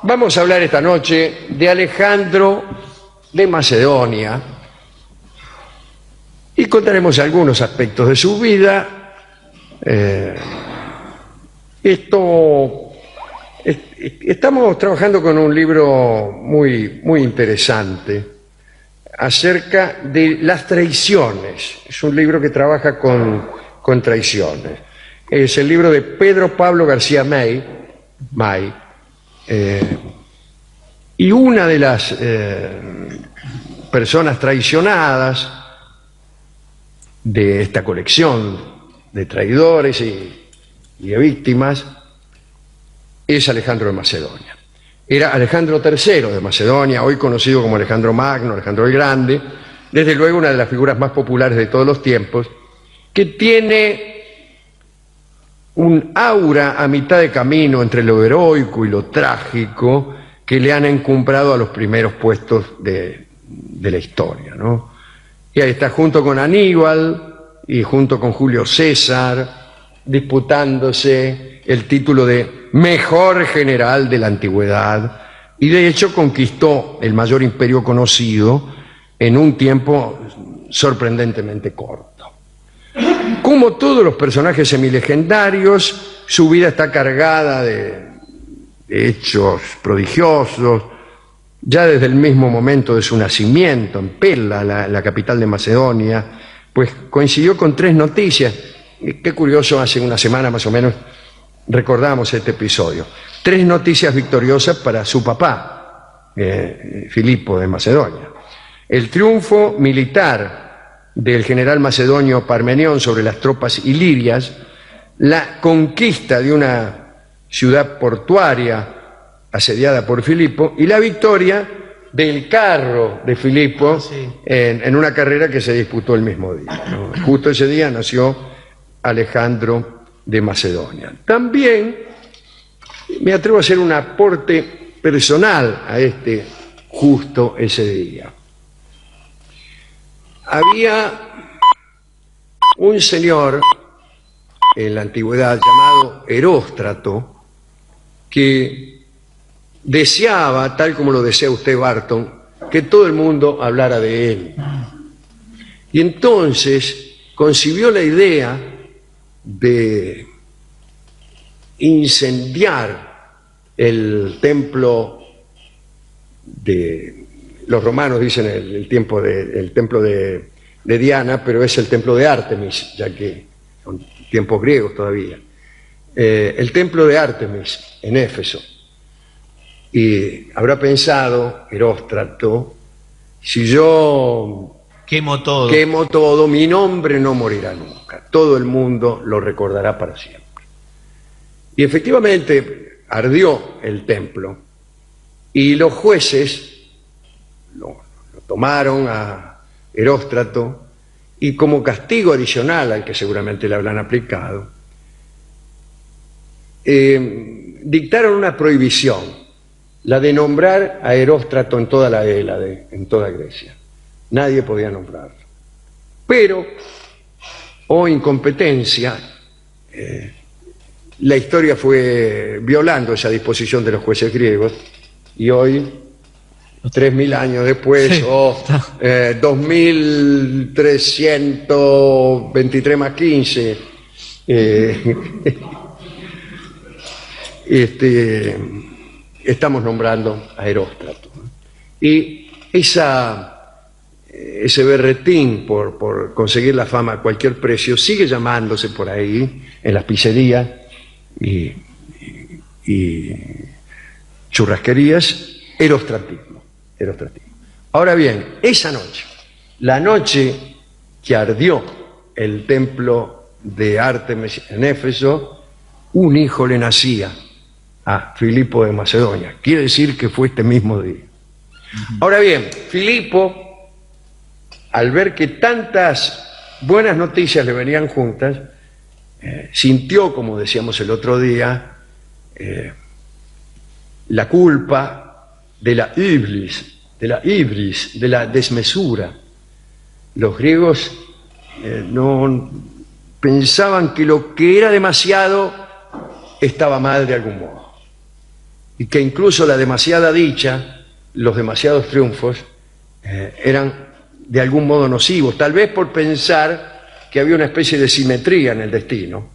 Vamos a hablar esta noche de Alejandro de Macedonia y contaremos algunos aspectos de su vida. Estamos trabajando con un libro muy interesante acerca de las traiciones. Es un libro que trabaja con traiciones. Es el libro de Pedro Pablo García May, y una de las personas traicionadas de esta colección de traidores y de víctimas es Alejandro de Macedonia. Era Alejandro III de Macedonia, hoy conocido como Alejandro Magno, Alejandro el Grande, desde luego una de las figuras más populares de todos los tiempos, que tiene un aura a mitad de camino entre lo heroico y lo trágico que le han encumbrado a los primeros puestos de la historia, ¿no? Y ahí está, junto con Aníbal y junto con Julio César, disputándose el título de mejor general de la antigüedad, y de hecho conquistó el mayor imperio conocido en un tiempo sorprendentemente corto. Como todos los personajes semilegendarios, su vida está cargada de hechos prodigiosos. Ya desde el mismo momento de su nacimiento, en Pella, la capital de Macedonia, pues coincidió con tres noticias. Qué curioso, hace una semana más o menos recordamos este episodio. Tres noticias victoriosas para su papá, Filipo de Macedonia. El triunfo militar del general macedonio Parmenión sobre las tropas ilirias, la conquista de una ciudad portuaria asediada por Filipo y la victoria del carro de Filipo en una carrera que se disputó el mismo día, ¿no? Justo ese día nació Alejandro de Macedonia. También me atrevo a hacer un aporte personal a justo ese día. Había un señor en la antigüedad llamado Eróstrato que deseaba, tal como lo desea usted, Barton, que todo el mundo hablara de él. Y entonces concibió la idea de incendiar el templo de los romanos, dicen el templo de Diana, pero es el templo de Artemis, ya que son tiempos griegos todavía. El templo de Artemis en Éfeso. Y habrá pensado Eróstrato, si yo quemo todo, mi nombre no morirá nunca, todo el mundo lo recordará para siempre. Y efectivamente ardió el templo y los jueces lo tomaron a Eróstrato y, como castigo adicional al que seguramente le habrán aplicado, dictaron una prohibición, la de nombrar a Eróstrato en toda la Hélade, en toda Grecia. Nadie podía nombrarlo. Pero, incompetencia, la historia fue violando esa disposición de los jueces griegos, y hoy, 3.000 años después, 2.323 más 15, estamos nombrando a Eróstrato. Y ese berretín por conseguir la fama a cualquier precio sigue llamándose por ahí, en las pizzerías y churrasquerías, erostratismo. Ahora bien, esa noche, la noche que ardió el templo de Artemis en Éfeso, un hijo le nacía a Filipo de Macedonia. Quiere decir que fue este mismo día. Ahora bien, Filipo, al ver que tantas buenas noticias le venían juntas, sintió, como decíamos el otro día, la culpa de la iblis, de la desmesura. Los griegos no pensaban que lo que era demasiado estaba mal de algún modo. y que incluso la demasiada dicha, los demasiados triunfos, eran de algún modo nocivos, tal vez por pensar que había una especie de simetría en el destino,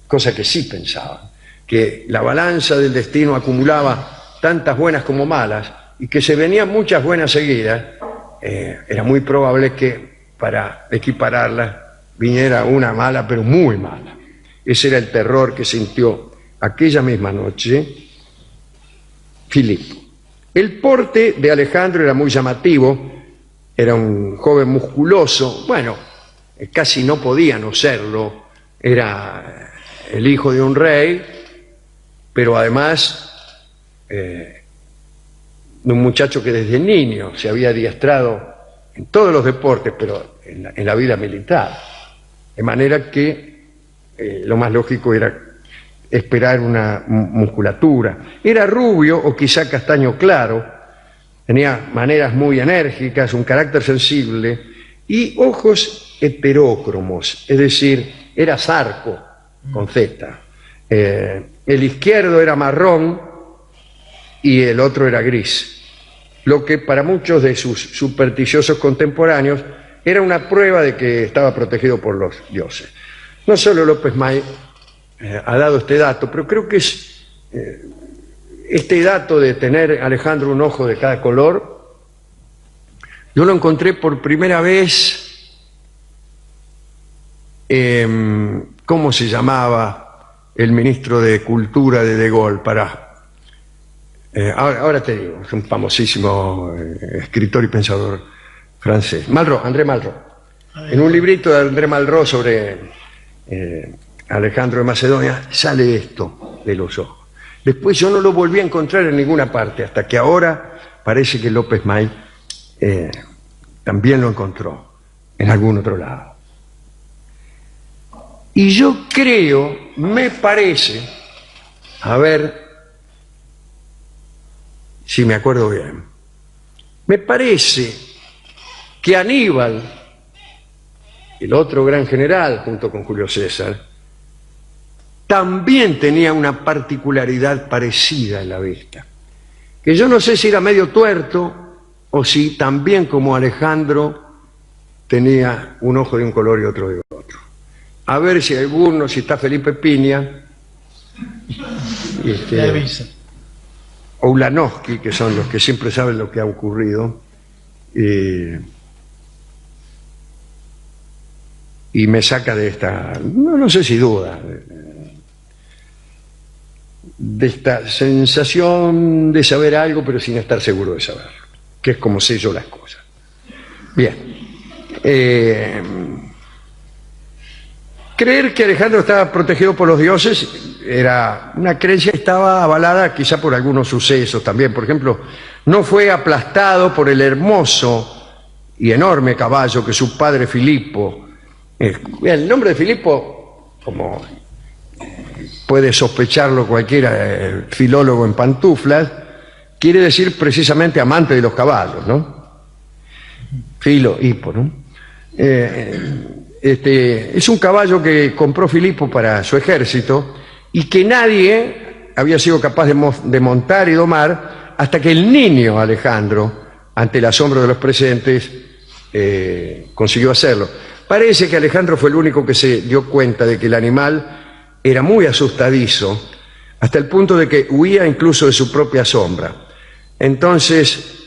cosa que sí pensaban, que la balanza del destino acumulaba tantas buenas como malas, y que se venían muchas buenas seguidas, era muy probable que para equipararlas viniera una mala, pero muy mala. Ese era el terror que sintió aquella misma noche Filipo. El porte de Alejandro era muy llamativo, era un joven musculoso, bueno, casi no podía no serlo, era el hijo de un rey, pero además de un muchacho que desde niño se había adiestrado en todos los deportes, pero en la vida militar, de manera que lo más lógico era esperar una musculatura. Era rubio o quizá castaño claro, tenía maneras muy enérgicas, un carácter sensible y ojos heterócromos, es decir, era zarco con Z. El izquierdo era marrón y el otro era gris, lo que para muchos de sus supersticiosos contemporáneos era una prueba de que estaba protegido por los dioses. No solo López May ha dado este dato, pero creo que es este dato de tener Alejandro un ojo de cada color, yo lo encontré por primera vez, ¿cómo se llamaba el ministro de Cultura de Gaulle? Ahora te digo, es un famosísimo escritor y pensador francés, Malraux, André Malraux. En un librito de André Malraux sobre Alejandro de Macedonia sale esto de los ojos. Después yo no lo volví a encontrar en ninguna parte, hasta que ahora parece que López May también lo encontró en algún otro lado. Y yo creo, me parece, a ver si me acuerdo bien, me parece que Aníbal, el otro gran general, junto con Julio César, también tenía una particularidad parecida en la vista, que yo no sé si era medio tuerto o si también como Alejandro tenía un ojo de un color y otro de otro. A ver si alguno, si está Felipe Piña, o Ulanowski, que son los que siempre saben lo que ha ocurrido, y me saca de esta, no sé si duda, de esta sensación de saber algo, pero sin estar seguro de saberlo, que es como sé yo las cosas. Bien. Creer que Alejandro estaba protegido por los dioses era una creencia que estaba avalada quizá por algunos sucesos también. Por ejemplo, no fue aplastado por el hermoso y enorme caballo que su padre Filipo. El nombre de Filipo, como puede sospecharlo cualquier filólogo en pantuflas, quiere decir precisamente amante de los caballos, ¿no? Filo, hipo, ¿no? Es un caballo que compró Filipo para su ejército y que nadie había sido capaz de montar y domar hasta que el niño Alejandro, ante el asombro de los presentes, consiguió hacerlo. Parece que Alejandro fue el único que se dio cuenta de que el animal era muy asustadizo, hasta el punto de que huía incluso de su propia sombra. Entonces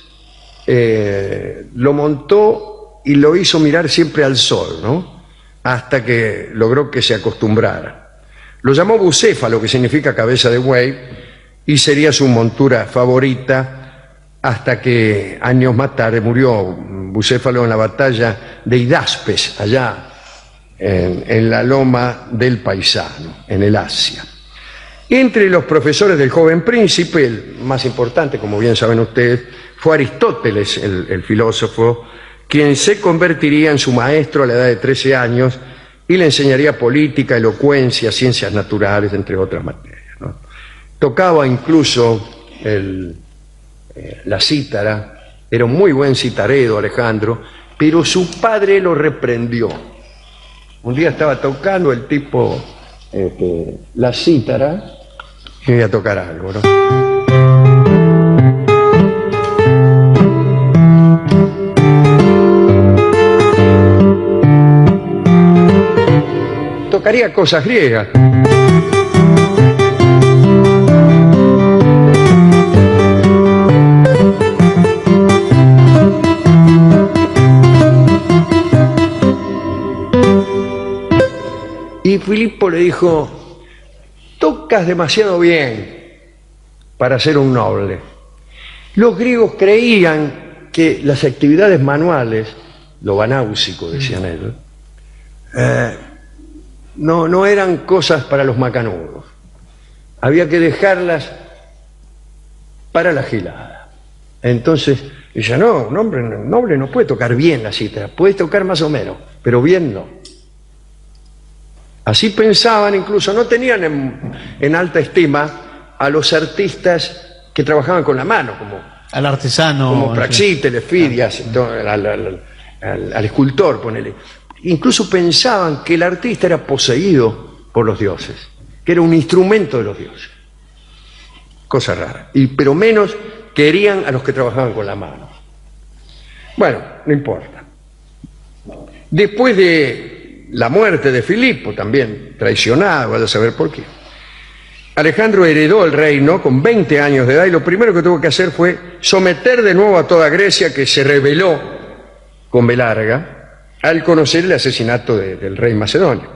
lo montó y lo hizo mirar siempre al sol, ¿no? Hasta que logró que se acostumbrara. Lo llamó bucéfalo, que significa cabeza de buey, y sería su montura favorita hasta que años más tarde murió Bucéfalo en la batalla de Hidaspes, allá en la loma del Paisano, en el Asia. Entre los profesores del joven príncipe, el más importante, como bien saben ustedes, fue Aristóteles, el filósofo, quien se convertiría en su maestro a la edad de 13 años y le enseñaría política, elocuencia, ciencias naturales, entre otras materias, ¿no? Tocaba incluso la cítara, era un muy buen citaredo Alejandro, pero su padre lo reprendió. Un día estaba tocando el tipo la cítara Y voy a tocar algo, ¿no? Tocaría cosas griegas. Y Filipo le dijo: tocas demasiado bien para ser un noble. Los griegos creían que las actividades manuales, lo banáusico decían ellos, no eran cosas para los macanudos. Había que dejarlas para la gilada. Entonces, dice: no, un hombre noble no puede tocar bien la cítara, puede tocar más o menos, pero bien no. Así pensaban, incluso no tenían en alta estima a los artistas que trabajaban con la mano, como al artesano, como Praxíteles, Fidias, al escultor, ponele. Incluso pensaban que el artista era poseído por los dioses, que era un instrumento de los dioses. Cosa rara. Pero menos querían a los que trabajaban con la mano. Bueno, no importa. Después de la muerte de Filipo, también traicionado, vaya a saber por qué, Alejandro heredó el reino con 20 años de edad y lo primero que tuvo que hacer fue someter de nuevo a toda Grecia, que se rebeló con B larga al conocer el asesinato del rey macedonio.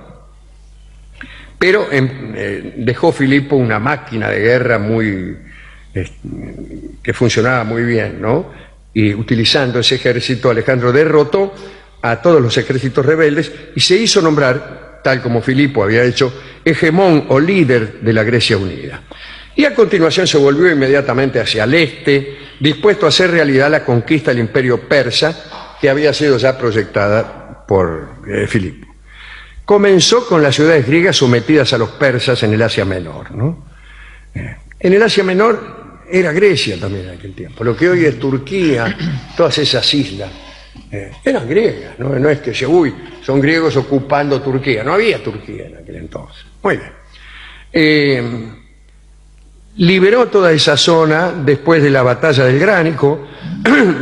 Pero dejó Filipo una máquina de guerra que funcionaba muy bien, ¿no? Y utilizando ese ejército, Alejandro derrotó a todos los ejércitos rebeldes y se hizo nombrar, tal como Filipo había hecho, hegemón o líder de la Grecia unida. Y a continuación se volvió inmediatamente hacia el este, dispuesto a hacer realidad la conquista del imperio persa, que había sido ya proyectada por Filipo. Comenzó con las ciudades griegas sometidas a los persas en el Asia Menor, ¿no? En el Asia Menor era Grecia también en aquel tiempo, lo que hoy es Turquía, todas esas islas. Eran griegas, no es que son griegos ocupando Turquía, no había Turquía en aquel entonces. Muy bien. Liberó toda esa zona después de la batalla del Gránico,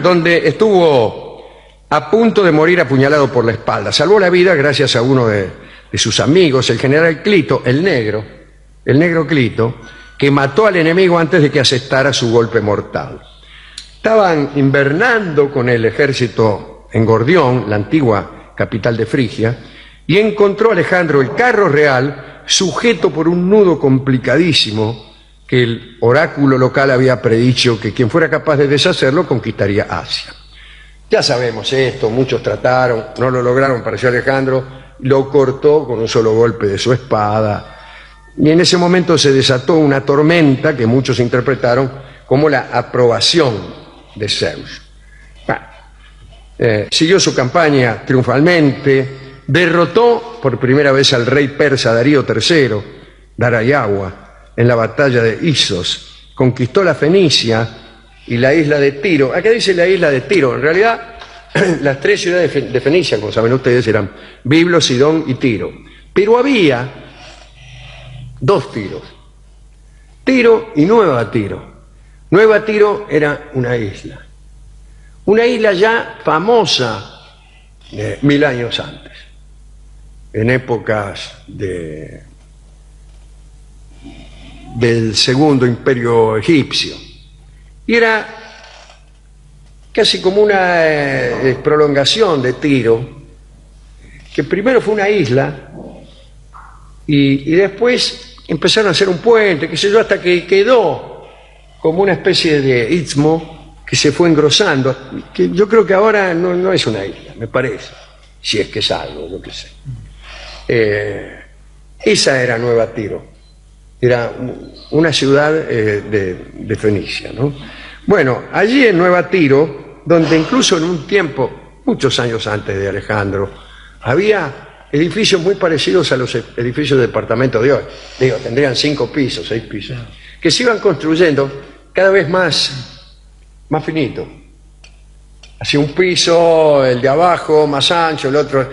donde estuvo a punto de morir apuñalado por la espalda. Salvó la vida gracias a uno de sus amigos, el general Clito, el negro Clito, que mató al enemigo antes de que asestara su golpe mortal. Estaban invernando con el ejército en Gordión, la antigua capital de Frigia, y encontró Alejandro el carro real sujeto por un nudo complicadísimo que el oráculo local había predicho que quien fuera capaz de deshacerlo conquistaría Asia. Ya sabemos esto, muchos trataron, no lo lograron, pareció Alejandro, lo cortó con un solo golpe de su espada, y en ese momento se desató una tormenta que muchos interpretaron como la aprobación de Zeus. Siguió su campaña triunfalmente, derrotó por primera vez al rey persa Darío III, Darayagua, en la batalla de Isos, conquistó la Fenicia y la isla de Tiro. Acá dice la isla de Tiro, en realidad las tres ciudades de Fenicia, como saben ustedes, eran Biblo, Sidón y Tiro. Pero había dos Tiros, Tiro y Nueva Tiro. Nueva Tiro era una isla ya famosa 1000 años antes, en épocas del Segundo Imperio Egipcio, y era casi como una prolongación de Tiro, que primero fue una isla y después empezaron a hacer un puente, qué sé yo, hasta que quedó como una especie de istmo que se fue engrosando, que yo creo que ahora no es una isla, me parece, si es que es algo, yo qué sé. Esa era Nueva Tiro, era una ciudad de Fenicia, ¿no? Bueno, allí en Nueva Tiro, donde incluso en un tiempo, muchos años antes de Alejandro, había edificios muy parecidos a los edificios de departamento de hoy. Digo, tendrían 5 pisos, 6 pisos, que se iban construyendo cada vez más finito. Hacia un piso, el de abajo más ancho, el otro,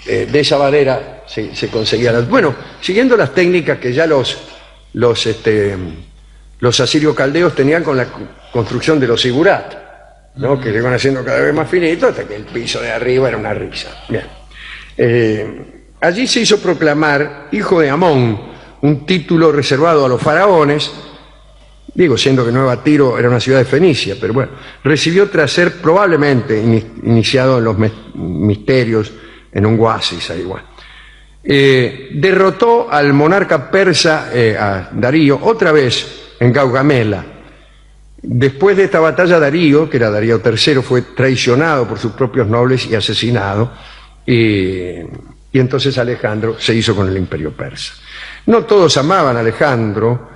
de esa manera se conseguía. Bueno, siguiendo las técnicas que ya los los asirio-caldeos tenían con la construcción de los zigurat, ¿no? Que le iban haciendo cada vez más finito hasta que el piso de arriba era una risa. Bien. Allí se hizo proclamar hijo de Amón, un título reservado a los faraones, digo, siendo que Nueva Tiro era una ciudad de Fenicia, pero bueno, recibió tras ser probablemente iniciado en los misterios en un oasis ahí, bueno. Derrotó al monarca persa, a Darío, otra vez en Gaugamela. Después de esta batalla, Darío, que era Darío III, fue traicionado por sus propios nobles y asesinado, y entonces Alejandro se hizo con el imperio persa. No todos amaban a Alejandro,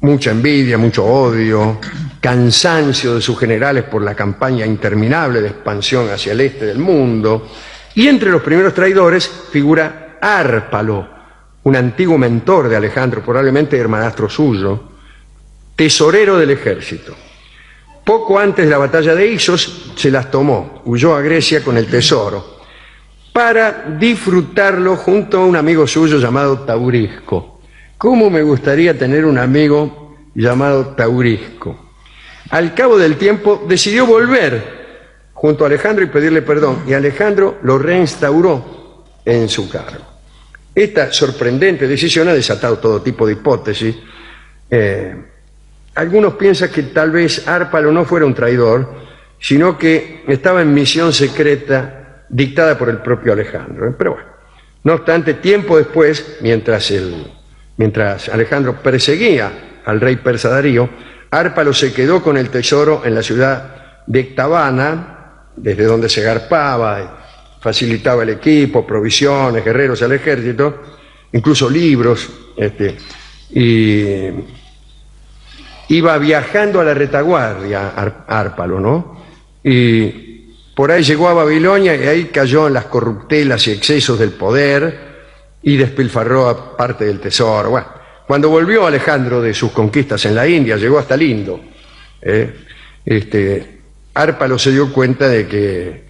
mucha envidia, mucho odio, cansancio de sus generales por la campaña interminable de expansión hacia el este del mundo, y entre los primeros traidores figura Árpalo, un antiguo mentor de Alejandro, probablemente hermanastro suyo, tesorero del ejército. Poco antes de la batalla de Isos se las tomó, huyó a Grecia con el tesoro, para disfrutarlo junto a un amigo suyo llamado Taurisco. ¿Cómo me gustaría tener un amigo llamado Taurisco? Al cabo del tiempo decidió volver junto a Alejandro y pedirle perdón, y Alejandro lo reinstauró en su cargo. Esta sorprendente decisión ha desatado todo tipo de hipótesis. Algunos piensan que tal vez Árpalo no fuera un traidor, sino que estaba en misión secreta dictada por el propio Alejandro. Pero bueno, no obstante, tiempo después, mientras Alejandro perseguía al rey persa Darío, Árpalo se quedó con el tesoro en la ciudad de Ecbatana, desde donde se garpaba, facilitaba el equipo, provisiones, guerreros al ejército, incluso libros, y iba viajando a la retaguardia Árpalo, ¿no? Y por ahí llegó a Babilonia y ahí cayó en las corruptelas y excesos del poder y despilfarró parte del tesoro. Bueno, cuando volvió Alejandro de sus conquistas en la India, llegó hasta Lindo, Árpalo se dio cuenta de que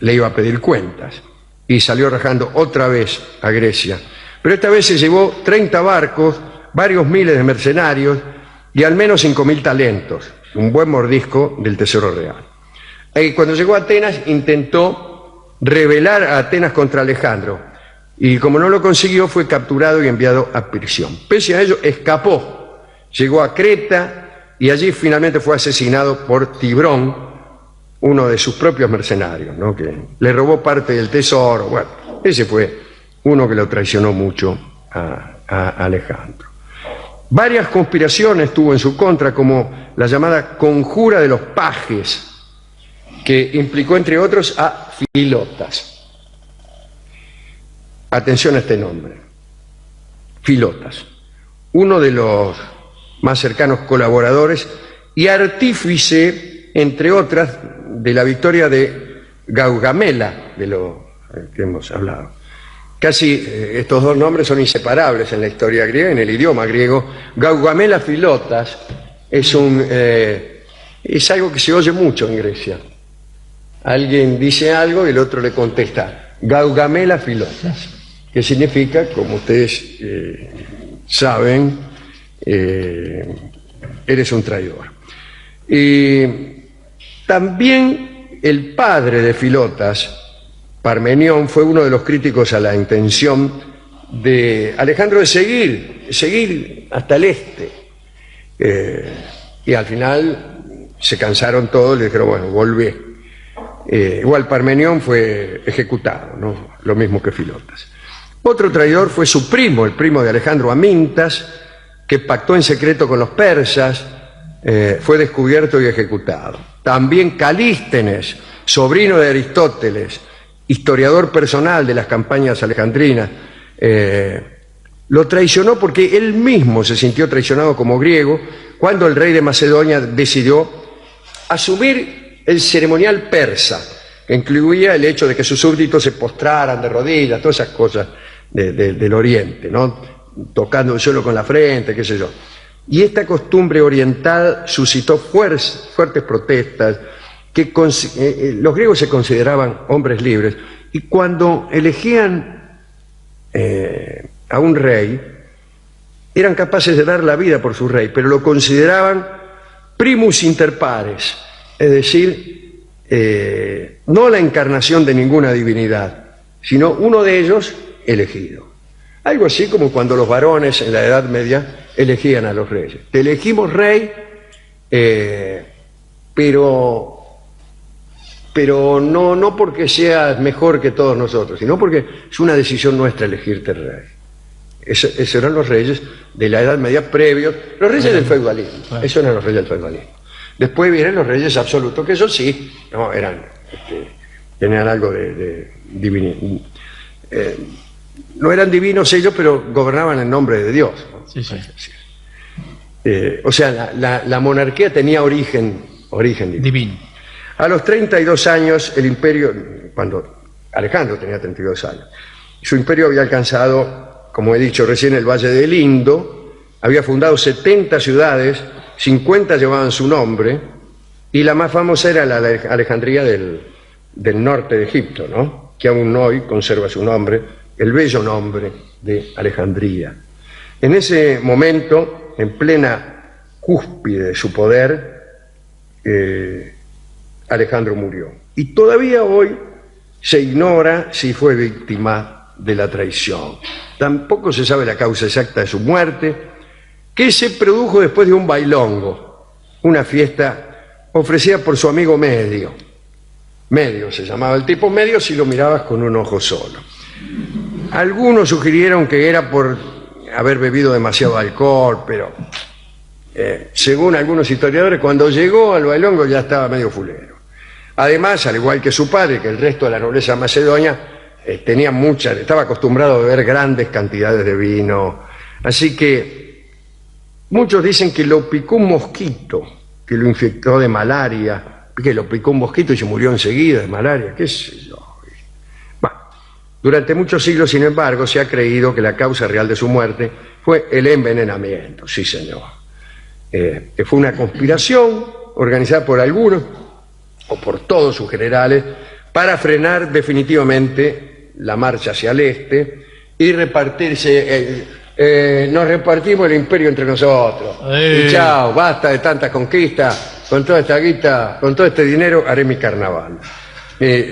le iba a pedir cuentas y salió rajando otra vez a Grecia. Pero esta vez se llevó 30 barcos, varios miles de mercenarios y al menos 5.000 talentos, un buen mordisco del tesoro real. Y cuando llegó a Atenas intentó rebelar a Atenas contra Alejandro y como no lo consiguió fue capturado y enviado a prisión. Pese a ello escapó, llegó a Creta y allí finalmente fue asesinado por Tibrón, uno de sus propios mercenarios, ¿no? Que le robó parte del tesoro. Bueno, ese fue uno que lo traicionó mucho a Alejandro. Varias conspiraciones tuvo en su contra, como la llamada Conjura de los Pajes, que implicó entre otros a Filotas. Atención a este nombre, Filotas, uno de los más cercanos colaboradores y artífice, entre otras, de la victoria de Gaugamela, de lo que hemos hablado. Casi estos dos nombres son inseparables en la historia griega, en el idioma griego. Gaugamela Filotas es algo que se oye mucho en Grecia. Alguien dice algo y el otro le contesta, Gaugamela Filotas, que significa, como ustedes saben, eres un traidor. Y también el padre de Filotas, Parmenión, fue uno de los críticos a la intención de Alejandro de seguir hasta el este. Y al final se cansaron todos y le dijeron, bueno, volvé. Igual Parmenión fue ejecutado, ¿no? Lo mismo que Filotas. Otro traidor fue su primo, el primo de Alejandro, Amintas, que pactó en secreto con los persas, fue descubierto y ejecutado. También Calístenes, sobrino de Aristóteles, historiador personal de las campañas alejandrinas, lo traicionó porque él mismo se sintió traicionado como griego cuando el rey de Macedonia decidió asumir el ceremonial persa, que incluía el hecho de que sus súbditos se postraran de rodillas, todas esas cosas del oriente, ¿no? Tocando el suelo con la frente, qué sé yo. Y esta costumbre oriental suscitó fuertes protestas, que los griegos se consideraban hombres libres, y cuando elegían a un rey, eran capaces de dar la vida por su rey, pero lo consideraban primus inter pares, es decir, no la encarnación de ninguna divinidad, sino uno de ellos elegido. Algo así como cuando los varones en la Edad Media elegían a los reyes. Te elegimos rey, pero no porque seas mejor que todos nosotros, sino porque es una decisión nuestra elegirte rey. Esos eran los reyes de la Edad Media previos, los reyes del feudalismo. Esos eran los reyes del feudalismo. Después vienen los reyes absolutos, que eso sí, no, tenían algo de divinidad. No eran divinos ellos, pero gobernaban en nombre de Dios, ¿no? Sí, sí. O sea, la monarquía tenía origen Divino. A los 32 años, el imperio, cuando Alejandro tenía 32 años, su imperio había alcanzado, como he dicho recién, el Valle del Indo, había fundado 70 ciudades, 50 llevaban su nombre, y la más famosa era la Alejandría del norte de Egipto, ¿no? Que aún hoy conserva su nombre, el bello nombre de Alejandría. En ese momento, en plena cúspide de su poder, Alejandro murió. Y todavía hoy se ignora si fue víctima de la traición. Tampoco se sabe la causa exacta de su muerte, que se produjo después de un bailongo, una fiesta ofrecida por su amigo Medio. Medio se llamaba el tipo, Medio si lo mirabas con un ojo solo. Algunos sugirieron que era por haber bebido demasiado alcohol, pero según algunos historiadores, cuando llegó al bailongo ya estaba medio fulero. Además, al igual que su padre, que el resto de la nobleza macedonia, estaba acostumbrado a beber grandes cantidades de vino. Así que muchos dicen que lo picó un mosquito, que lo infectó de malaria, que lo picó un mosquito y se murió enseguida de malaria, qué sé yo. Durante muchos siglos, sin embargo, se ha creído que la causa real de su muerte fue el envenenamiento, sí señor. Que fue una conspiración organizada por algunos, o por todos sus generales, para frenar definitivamente la marcha hacia el este y repartirse, nos repartimos el imperio entre nosotros. Y chao, basta de tantas conquistas, con toda esta guita, con todo este dinero haré mi carnaval.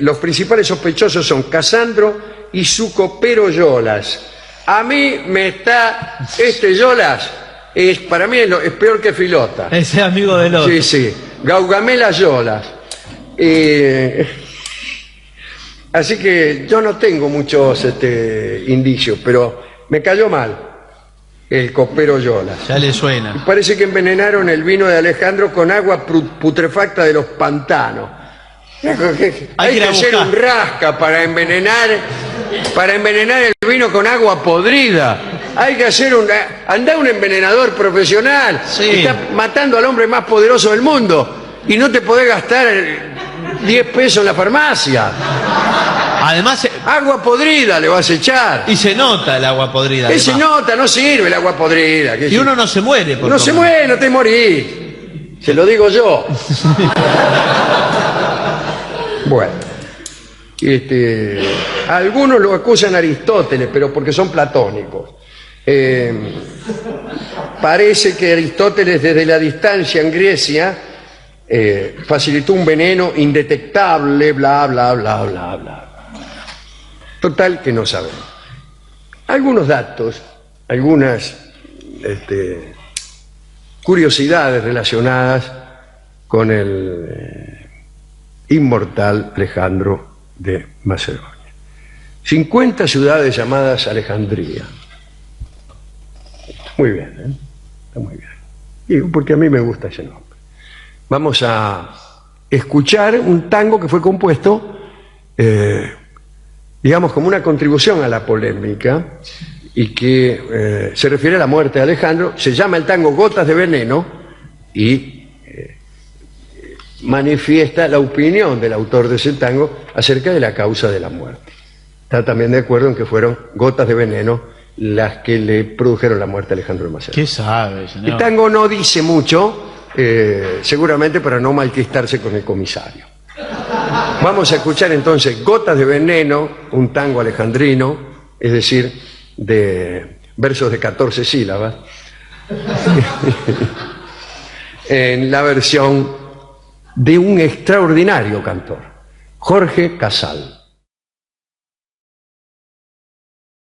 Los principales sospechosos son Casandro y su copero Yolas. A mí me está, Yolas, para mí es peor que Filota. Ese amigo del otro. Sí, sí, Gaugamela Yolas. Así que yo no tengo muchos indicios, pero me cayó mal el copero Yolas. Ya le suena. Parece que envenenaron el vino de Alejandro con agua putrefacta de los pantanos. Hay que hacer un rasca para envenenar el vino con agua podrida. Hay que hacer andá un envenenador profesional. Sí. Está matando al hombre más poderoso del mundo y no te podés gastar 10 pesos en la farmacia. Además, agua podrida le vas a echar. Y se nota el agua podrida. Se nota, no sirve el agua podrida. Y uno no se muere. No se muere, no te morís. Se lo digo yo. Bueno, algunos lo acusan a Aristóteles, pero porque son platónicos. Parece que Aristóteles desde la distancia en Grecia facilitó un veneno indetectable, bla, bla, bla, bla, bla. Total que no sabemos. Algunos datos, algunas curiosidades relacionadas con el inmortal Alejandro de Macedonia. 50 ciudades llamadas Alejandría. Muy bien, está muy bien. Digo, porque a mí me gusta ese nombre. Vamos a escuchar un tango que fue compuesto, digamos, como una contribución a la polémica y que se refiere a la muerte de Alejandro. Se llama el tango Gotas de Veneno y manifiesta la opinión del autor de ese tango acerca de la causa de la muerte. Está también de acuerdo en que fueron gotas de veneno las que le produjeron la muerte a Alejandro de Macedonia. ¿Qué sabe, señor? El tango no dice mucho, seguramente para no malquistarse con el comisario. Vamos a escuchar entonces Gotas de Veneno, un tango alejandrino, es decir, de versos de 14 sílabas, en la versión de un extraordinario cantor, Jorge Casal.